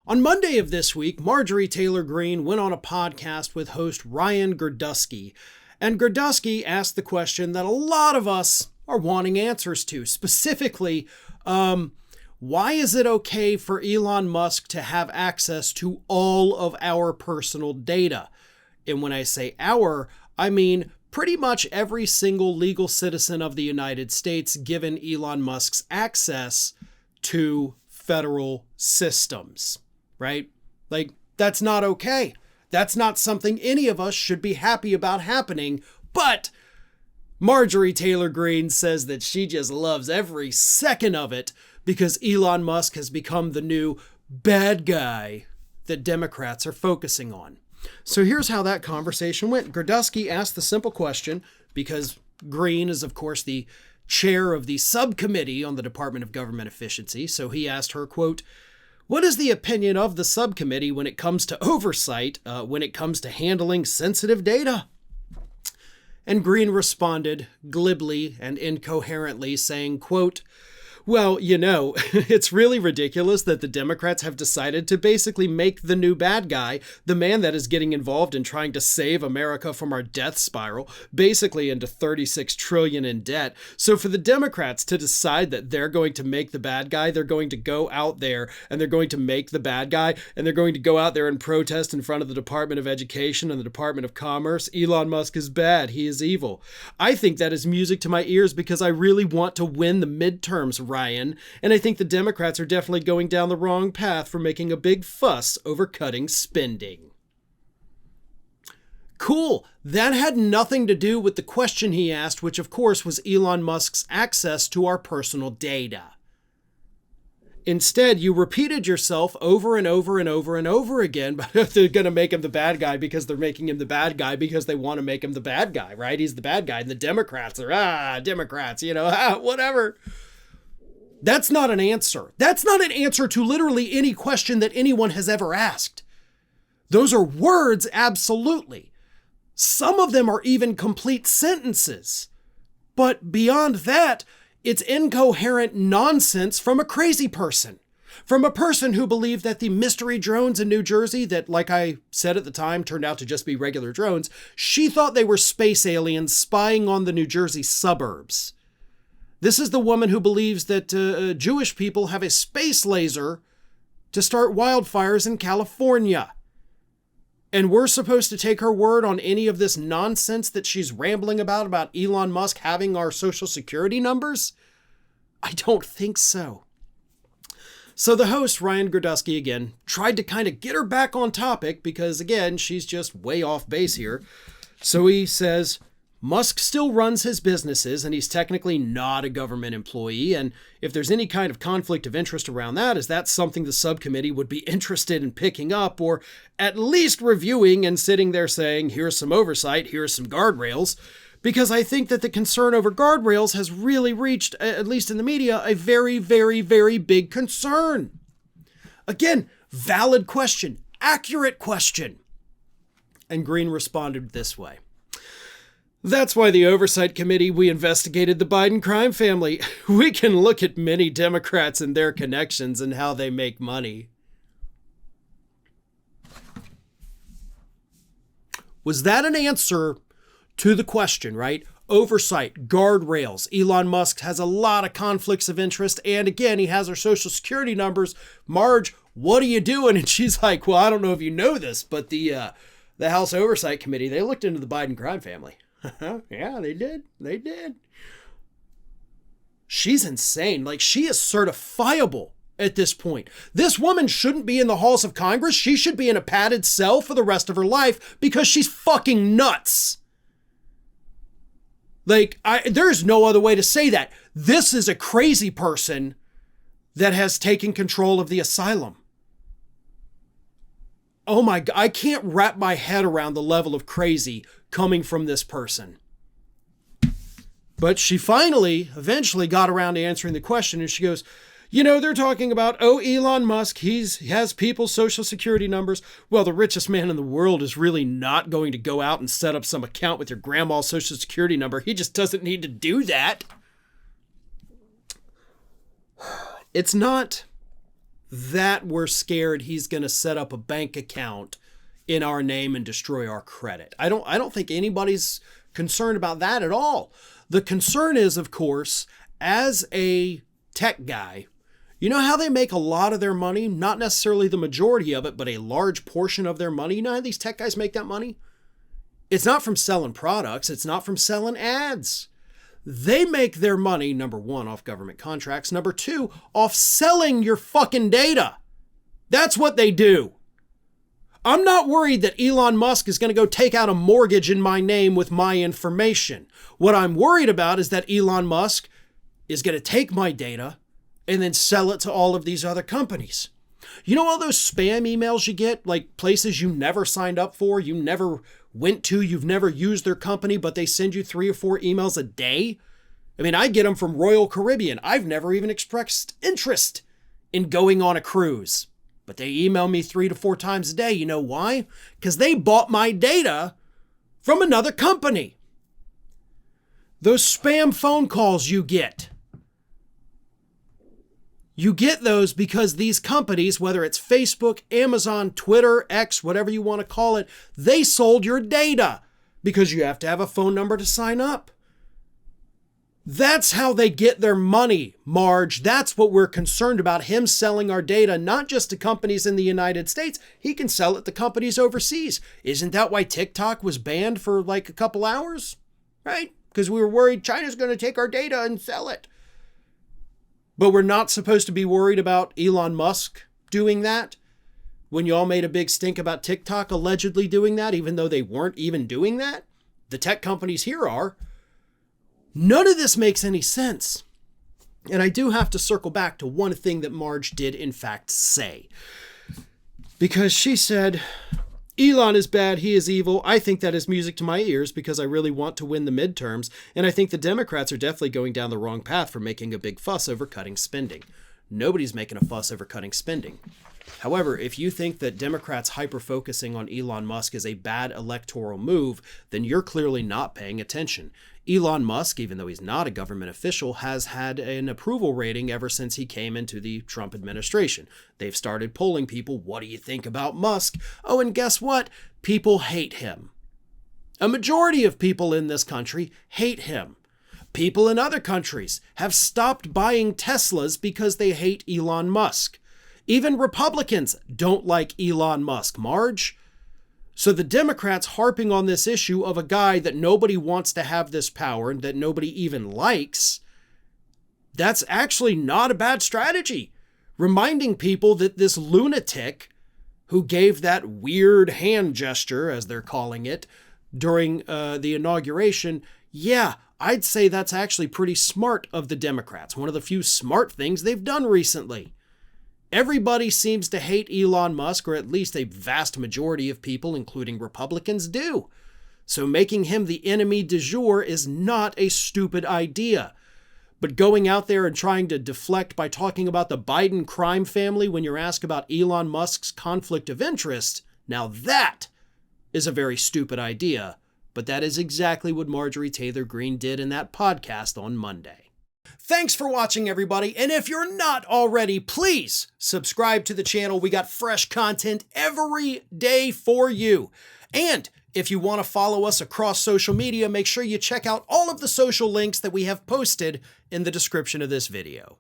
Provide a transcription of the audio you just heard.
On Monday of this week, Marjorie Taylor Greene went on a podcast with host Ryan Girdusky, and Girdusky asked the question that a lot of us are wanting answers to. Specifically, why is it okay for Elon Musk to have access to all of our personal data? And when I say our, I mean pretty much every single legal citizen of the United States, given Elon Musk's access to federal systems. Right? Like, that's not okay. That's not something any of us should be happy about happening. But Marjorie Taylor Greene says that she just loves every second of it because Elon Musk has become the new bad guy that Democrats are focusing on. So here's how that conversation went. Girdusky asked the simple question, because Greene is, of course, the chair of the subcommittee on the Department of Government Efficiency. So he asked her, quote, "What is the opinion of the subcommittee when it comes to oversight, when it comes to handling sensitive data?" And Greene responded glibly and incoherently, saying, quote, "Well, it's really ridiculous that the Democrats have decided to basically make the new bad guy, the man that is getting involved in trying to save America from our death spiral, basically into $36 trillion in debt. So for the Democrats to decide that they're going to make the bad guy, they're going to go out there and they're going to make the bad guy, and they're going to go out there and protest in front of the Department of Education and the Department of Commerce. Elon Musk is bad. He is evil. I think that is music to my ears because I really want to win the midterms, Ryan, and I think the Democrats are definitely going down the wrong path for making a big fuss over cutting spending." Cool. That had nothing to do with the question he asked, which of course was Elon Musk's access to our personal data. Instead, you repeated yourself over and over and over and over again, but they're going to make him the bad guy because they're making him the bad guy because they want to make him the bad guy, right? He's the bad guy, and the Democrats are, Democrats, whatever. That's not an answer. That's not an answer to literally any question that anyone has ever asked. Those are words, absolutely. Some of them are even complete sentences. But beyond that, it's incoherent nonsense from a crazy person. From a person who believed that the mystery drones in New Jersey that, like I said at the time, turned out to just be regular drones, she thought they were space aliens spying on the New Jersey suburbs. This is the woman who believes that Jewish people have a space laser to start wildfires in California. And we're supposed to take her word on any of this nonsense that she's rambling about Elon Musk having our social security numbers? I don't think so. So the host, Ryan Girdusky, again, tried to kind of get her back on topic because, again, she's just way off base here. So he says, Musk still runs his businesses and he's technically not a government employee. And if there's any kind of conflict of interest around that, is that something the subcommittee would be interested in picking up or at least reviewing and sitting there saying, here's some oversight, here's some guardrails? Because I think that the concern over guardrails has really reached, at least in the media, a very, very, very big concern. Again, valid question, accurate question. And Greene responded this way. That's why the Oversight Committee, we investigated the Biden crime family. We can look at many Democrats and their connections and how they make money. Was that an answer to the question, right? Oversight, guardrails. Elon Musk has a lot of conflicts of interest. And again, he has our social security numbers. Marge, what are you doing? And she's like, well, I don't know if you know this, but the House Oversight Committee, they looked into the Biden crime family. Yeah, they did. They did. She's insane. Like, she is certifiable at this point. This woman shouldn't be in the halls of Congress. She should be in a padded cell for the rest of her life because she's fucking nuts. Like, there's no other way to say that. This is a crazy person that has taken control of the asylum. Oh my God, I can't wrap my head around the level of crazy coming from this person. But she eventually got around to answering the question, and she goes, they're talking about, Elon Musk, he has people's social security numbers. Well, the richest man in the world is really not going to go out and set up some account with your grandma's social security number. He just doesn't need to do that. It's not that we're scared he's going to set up a bank account in our name and destroy our credit. I don't think anybody's concerned about that at all. The concern is, of course, as a tech guy, you know how they make a lot of their money? Not necessarily the majority of it, but a large portion of their money. You know how these tech guys make that money? It's not from selling products. It's not from selling ads. They make their money, number one, off government contracts. Number two, off selling your fucking data. That's what they do. I'm not worried that Elon Musk is going to go take out a mortgage in my name with my information. What I'm worried about is that Elon Musk is going to take my data and then sell it to all of these other companies. You know all those spam emails you get, like places you never signed up for, you never went to, you've never used their company, but they send you 3 or 4 emails a day? I mean, I get them from Royal Caribbean. I've never even expressed interest in going on a cruise, but they email me 3 to 4 times a day. You know why? Because they bought my data from another company. Those spam phone calls you get those because these companies, whether it's Facebook, Amazon, Twitter, X, whatever you want to call it, they sold your data because you have to have a phone number to sign up. That's how they get their money, Marge. That's what we're concerned about, him selling our data, not just to companies in the United States. He can sell it to companies overseas. Isn't that why TikTok was banned for like a couple hours? Right? Because we were worried China's going to take our data and sell it. But we're not supposed to be worried about Elon Musk doing that when y'all made a big stink about TikTok allegedly doing that, even though they weren't even doing that. The tech companies here are. None of this makes any sense. And I do have to circle back to one thing that Marge did in fact say. Because she said, Elon is bad, he is evil. I think that is music to my ears because I really want to win the midterms, and I think the Democrats are definitely going down the wrong path for making a big fuss over cutting spending. Nobody's making a fuss over cutting spending. However, if you think that Democrats hyper-focusing on Elon Musk is a bad electoral move, then you're clearly not paying attention. Elon Musk, even though he's not a government official, has had an approval rating ever since he came into the Trump administration. They've started polling people, what do you think about Musk? Oh, and guess what? People hate him. A majority of people in this country hate him. People in other countries have stopped buying Teslas because they hate Elon Musk. Even Republicans don't like Elon Musk, Marge. So the Democrats harping on this issue of a guy that nobody wants to have this power and that nobody even likes, that's actually not a bad strategy. Reminding people that this lunatic who gave that weird hand gesture, as they're calling it, during the inauguration, yeah, I'd say that's actually pretty smart of the Democrats. One of the few smart things they've done recently. Everybody seems to hate Elon Musk, or at least a vast majority of people, including Republicans, do. So making him the enemy du jour is not a stupid idea. But going out there and trying to deflect by talking about the Biden crime family when you're asked about Elon Musk's conflict of interest, now that is a very stupid idea. But that is exactly what Marjorie Taylor Greene did in that podcast on Monday. Thanks for watching, everybody. And if you're not already, please subscribe to the channel. We got fresh content every day for you. And if you want to follow us across social media, make sure you check out all of the social links that we have posted in the description of this video.